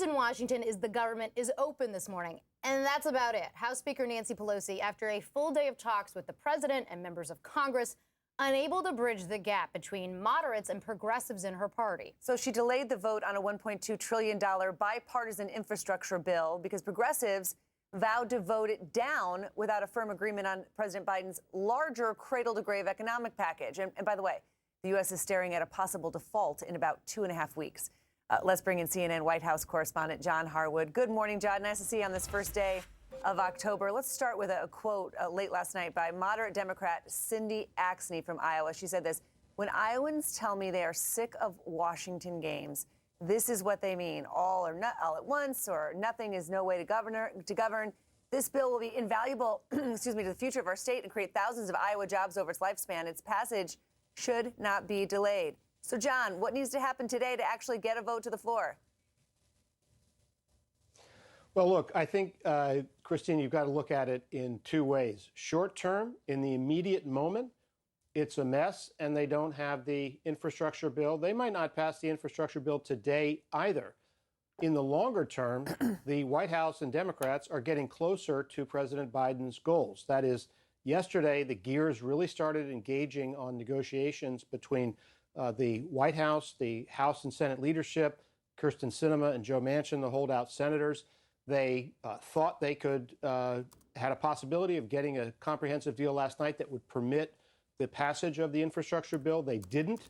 in Washington is the government is open this morning. And that's about it. House Speaker Nancy Pelosi, after a full day of talks with the president and members of Congress, unable to bridge the gap between moderates and progressives in her party. So she delayed the vote on a $1.2 trillion bipartisan infrastructure bill because progressives vowed to vote it down without a firm agreement on President Biden's larger cradle-to-grave economic package. And by the way, the U.S. is staring at a possible default in about 2.5 weeks. Let's bring in CNN White House correspondent John Harwood. Good morning, John. Nice to see you on this first day of October. Let's start with a quote late last night by moderate Democrat Cindy Axne from Iowa. She said this: "When Iowans tell me they are sick of Washington games, this is what they mean: all or not all at once, or nothing is no way to govern. This bill will be invaluable, to the future of our state and create thousands of Iowa jobs over its lifespan. Its passage should not be delayed." So, John, what needs to happen today to actually get a vote to the floor? Well, look, I think, Christine, you've got to look at it in two ways. Short term, in the immediate moment, it's a mess, and they don't have the infrastructure bill. They might not pass the infrastructure bill today either. In the longer term, the White House and Democrats are getting closer to President Biden's goals. That is, yesterday, the gears really started engaging on negotiations between the White House, the House and Senate leadership, Kyrsten Sinema and Joe Manchin, the holdout senators. They thought they could, had a possibility of getting a comprehensive deal last night that would permit the passage of the infrastructure bill. They didn't,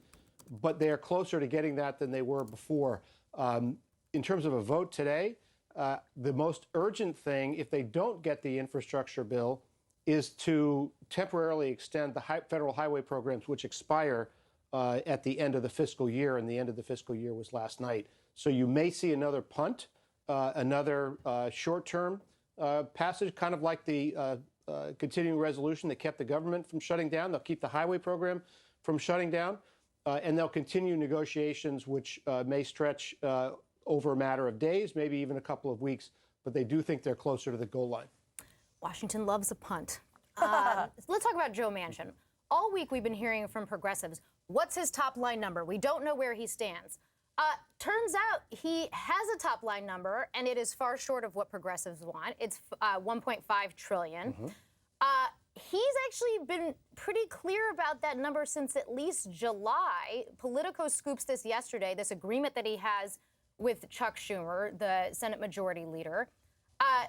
but they are closer to getting that than they were before. In terms of a vote today, the most urgent thing, if they don't get the infrastructure bill, is to temporarily extend the federal highway programs, which expire at the end of the fiscal year, and the end of the fiscal year was last night. So you may see another punt, another short-term passage, kind of like the continuing resolution that kept the government from shutting down. They'll keep the highway program from shutting down, and they'll continue negotiations, which may stretch over a matter of days, maybe even a couple of weeks, but they do think they're closer to the goal line. Washington loves a punt. Let's talk about Joe Manchin. All week we've been hearing from progressives, what's his top line number? We don't know where he stands. Turns out he has a top line number, and it is far short of what progressives want. It's $1.5 trillion. He's actually been pretty clear about that number since at least July. Politico scoops this yesterday, this agreement that he has with Chuck Schumer, the Senate Majority Leader.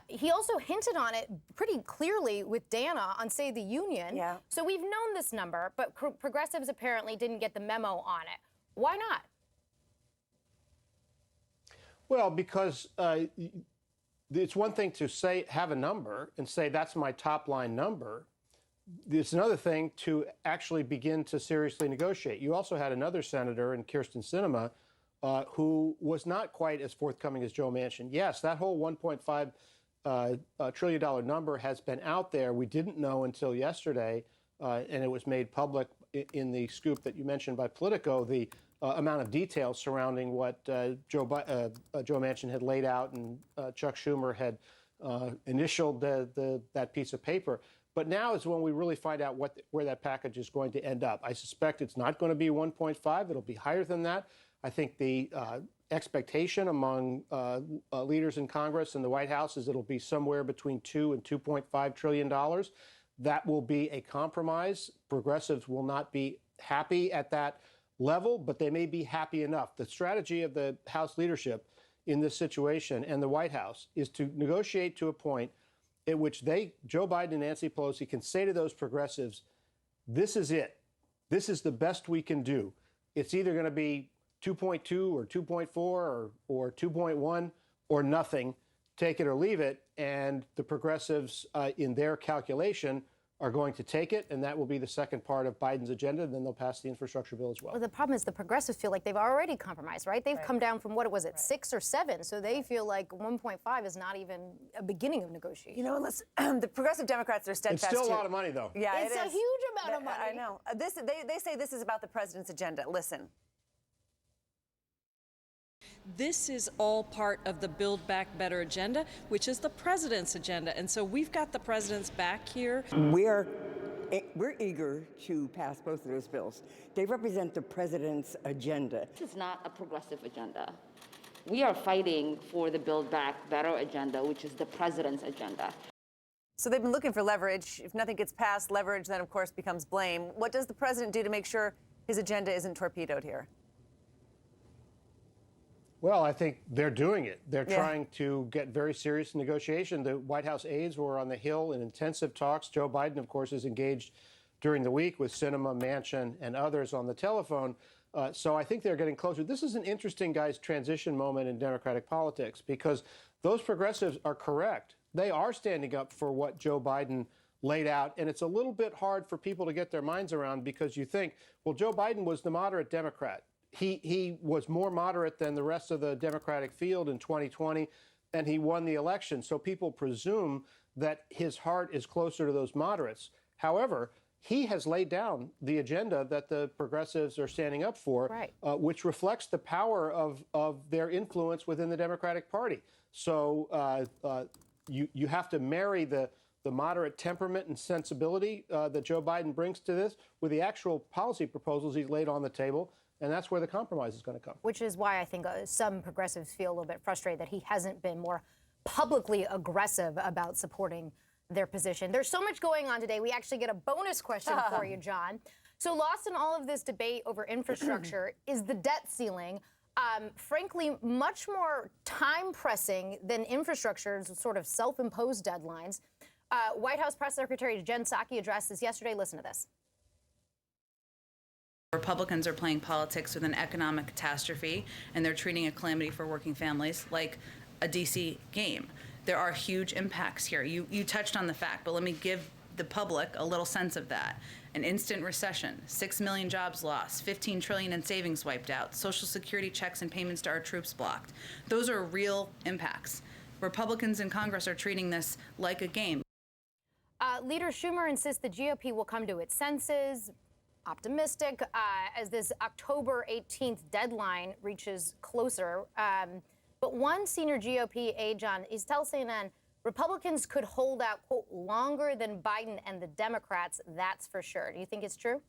He also hinted on it pretty clearly with Dana on Save the Union. Yeah. So we've known this number, but progressives apparently didn't get the memo on it. Why not? Well, because it's one thing to say, have a number and say, that's my top line number. It's another thing to actually begin to seriously negotiate. You also had another senator in Kyrsten Sinema who was not quite as forthcoming as Joe Manchin. Yes, that whole $1.5 trillion number has been out there. We didn't know until yesterday, and it was made public in the scoop that you mentioned by Politico, the amount of detail surrounding what Joe Manchin had laid out and Chuck Schumer had initialed that piece of paper. But now is when we really find out where that package is going to end up. I suspect it's not going to be 1.5. It'll be higher than that. I think the expectation among leaders in Congress and the White House is it'll be somewhere between $2 and $2.5 trillion. That will be a compromise. Progressives will not be happy at that level, but they may be happy enough. The strategy of the House leadership in this situation and the White House is to negotiate to a point at which Joe Biden and Nancy Pelosi, can say to those progressives, this is it. This is the best we can do. It's either going to be 2.2 or 2.4 or 2.1 or nothing. Take it or leave it. And the progressives, in their calculation, are going to take it, and that will be the second part of Biden's agenda, and then they'll pass the infrastructure bill as well. Well, the problem is the progressives feel like they've already compromised, right? They've come down from, what was it, 6 or 7, so they feel like 1.5 is not even a beginning of negotiation. You know, unless the progressive Democrats are steadfast. It's still a lot of money, though. Yeah, it's a huge amount of money. I know. They say this is about the president's agenda. Listen. This is all part of the Build Back Better agenda, which is the president's agenda. And so we've got the president's back here. We're eager to pass both of those bills. They represent the president's agenda. This is not a progressive agenda. we are fighting for the Build Back Better agenda, which is the president's agenda. So they've been looking for leverage. If nothing gets passed, leverage then, of course, becomes blame. What does the president do to make sure his agenda isn't torpedoed here? Well, I think they're doing it. They're trying to get very serious negotiation. The White House aides were on the Hill in intensive talks. Joe Biden, of course, is engaged during the week with Sinema, Manchin, and others on the telephone. So I think they're getting closer. This is an interesting, guys, transition moment in Democratic politics because those progressives are correct. They are standing up for what Joe Biden laid out. And it's a little bit hard for people to get their minds around because you think, well, Joe Biden was the moderate Democrat. He was more moderate than the rest of the Democratic field in 2020, and he won the election. So people presume that his heart is closer to those moderates. However, he has laid down the agenda that the progressives are standing up for, which reflects the power of their influence within the Democratic Party. So you have to marry the moderate temperament and sensibility that Joe Biden brings to this with the actual policy proposals he's laid on the table. And that's where the compromise is going to come. Which is why I think some progressives feel a little bit frustrated that he hasn't been more publicly aggressive about supporting their position. There's so much going on today. We actually get a bonus question for you, John. So lost in all of this debate over infrastructure is the debt ceiling. Frankly, much more time pressing than infrastructure's sort of self-imposed deadlines. White House Press Secretary Jen Psaki addressed this yesterday. Listen to this. Republicans are playing politics with an economic catastrophe, and they're treating a calamity for working families like a DC game. There are huge impacts here. You touched on the fact, but let me give the public a little sense of that. An instant recession, 6 million jobs lost, 15 trillion in savings wiped out, Social Security checks and payments to our troops blocked. Those are real impacts. Republicans in Congress are treating this like a game. Leader Schumer insists the GOP will come to its senses. Optimistic as this October 18th deadline reaches closer. But one senior GOP aide, John, is telling CNN Republicans could hold out, quote, longer than Biden and the Democrats. That's for sure. Do you think it's true?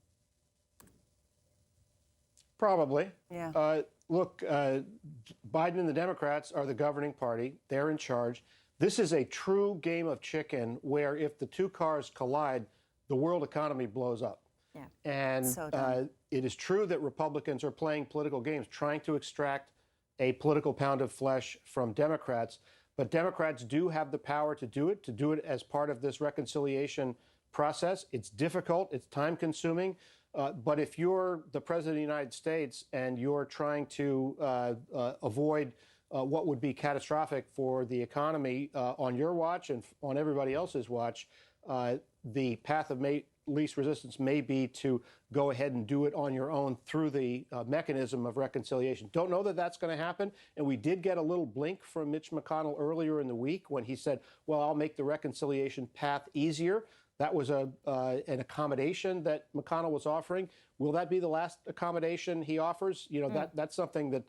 Probably. Yeah. Look, Biden and the Democrats are the governing party. They're in charge. This is a true game of chicken where if the two cars collide, the world economy blows up. Yeah. And it is true that Republicans are playing political games, trying to extract a political pound of flesh from Democrats. But Democrats do have the power to do it as part of this reconciliation process. It's difficult. It's time consuming. But if you're the president of the United States and you're trying to avoid what would be catastrophic for the economy on your watch and on everybody else's watch, the path of least resistance may be to go ahead and do it on your own through the mechanism of reconciliation. Don't know that that's going to happen. And we did get a little blink from Mitch McConnell earlier in the week when he said, well, I'll make the reconciliation path easier. That was an accommodation that McConnell was offering. Will that be the last accommodation he offers? You know, that's something that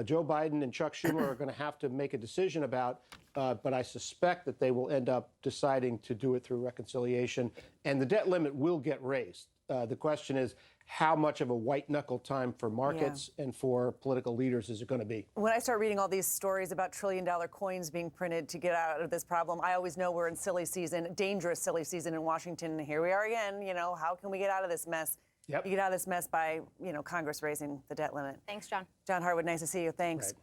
Joe Biden and Chuck Schumer are going to have to make a decision about. But I suspect that they will end up deciding to do it through reconciliation. And the debt limit will get raised. The question is, how much of a white-knuckle time for markets and for political leaders is it going to be? When I start reading all these stories about trillion-dollar coins being printed to get out of this problem, I always know we're in silly season, dangerous silly season in Washington. And here we are again. You know, how can we get out of this mess? Yep. You get out of this mess by, Congress raising the debt limit. Thanks, John. John Harwood, nice to see you. Thanks. Right.